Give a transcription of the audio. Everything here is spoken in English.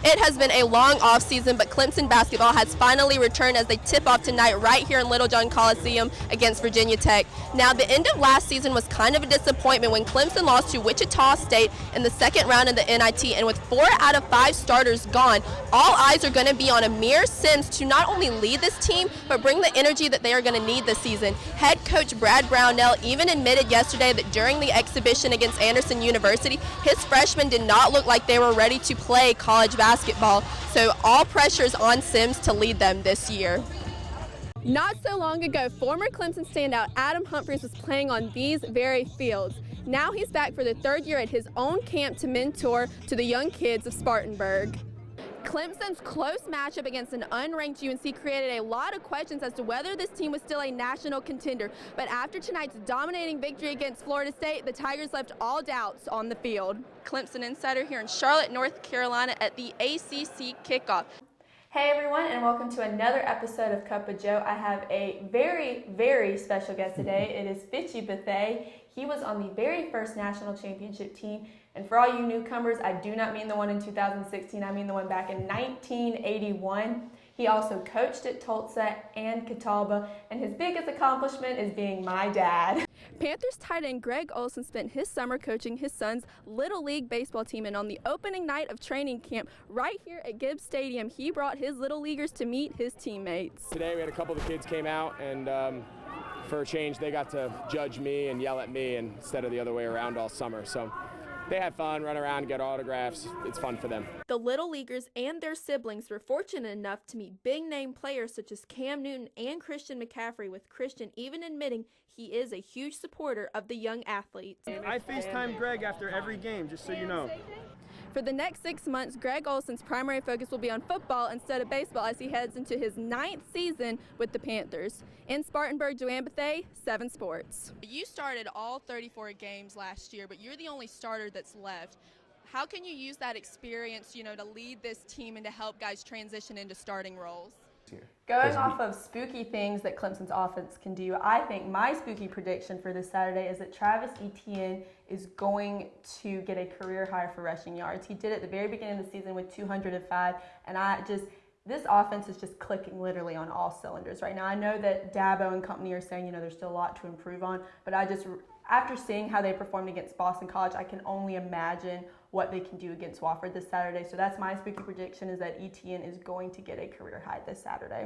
It has been a long offseason, but Clemson basketball has finally returned as they tip off tonight right here in Littlejohn Coliseum against Virginia Tech. Now, the end of last season was kind of a disappointment when Clemson lost to Wichita State in the second round of the NIT, and with 4 out of 5 starters gone, all eyes are going to be on Amir Sims to not only lead this team, but bring the energy that they are going to need this season. Head coach Brad Brownell even admitted yesterday that during the exhibition against Anderson University, his freshmen did not look like they were ready to play college basketball, so all pressure is on Sims to lead them this year. Not so long ago, former Clemson standout Adam Humphries was playing on these very fields. Now he's back for the 3rd year at his own camp to mentor to the young kids of Spartanburg. Clemson's close matchup against an unranked UNC created a lot of questions as to whether this team was still a national contender. But after tonight's dominating victory against Florida State, the Tigers left all doubts on the field. Clemson Insider here in Charlotte, North Carolina at the ACC kickoff. Hey everyone, and welcome to another episode of Cup of Joe. I have a very, very special guest today. It is Bethea. He was on the very first national championship team. And for all you newcomers, I do not mean the one in 2016. I mean the one back in 1981. He also coached at Tulsa and Catawba, and his biggest accomplishment is being my dad. Panthers tight end Greg Olsen spent his summer coaching his son's Little League baseball team, and on the opening night of training camp right here at Gibbs Stadium, he brought his Little Leaguers to meet his teammates. Today we had a couple of the kids came out, and for a change they got to judge me and yell at me instead of the other way around all summer. So they had fun, run around, get autographs. It's fun for them. The Little Leaguers and their siblings were fortunate enough to meet big-name players such as Cam Newton and Christian McCaffrey, with Christian even admitting he is a huge supporter of the young athletes. I FaceTime Greg after every game, just so you know. For the next 6 months, Greg Olsen's primary focus will be on football instead of baseball as he heads into his 9th season with the Panthers. In Spartanburg, Joanne, Bethea, 7 Sports. You started all 34 games last year, but you're the only starter that's left. How can you use that experience, to lead this team and to help guys transition into starting roles? Going off of spooky things that Clemson's offense can do, I think my spooky prediction for this Saturday is that Travis Etienne is going to get a career high for rushing yards. He did it at the very beginning of the season with 205, and this offense is just clicking literally on all cylinders right now. I know that Dabo and company are saying, there's still a lot to improve on, but after seeing how they performed against Boston College, I can only imagine what they can do against Wofford this Saturday. So that's my spooky prediction, is that Etienne is going to get a career high this Saturday.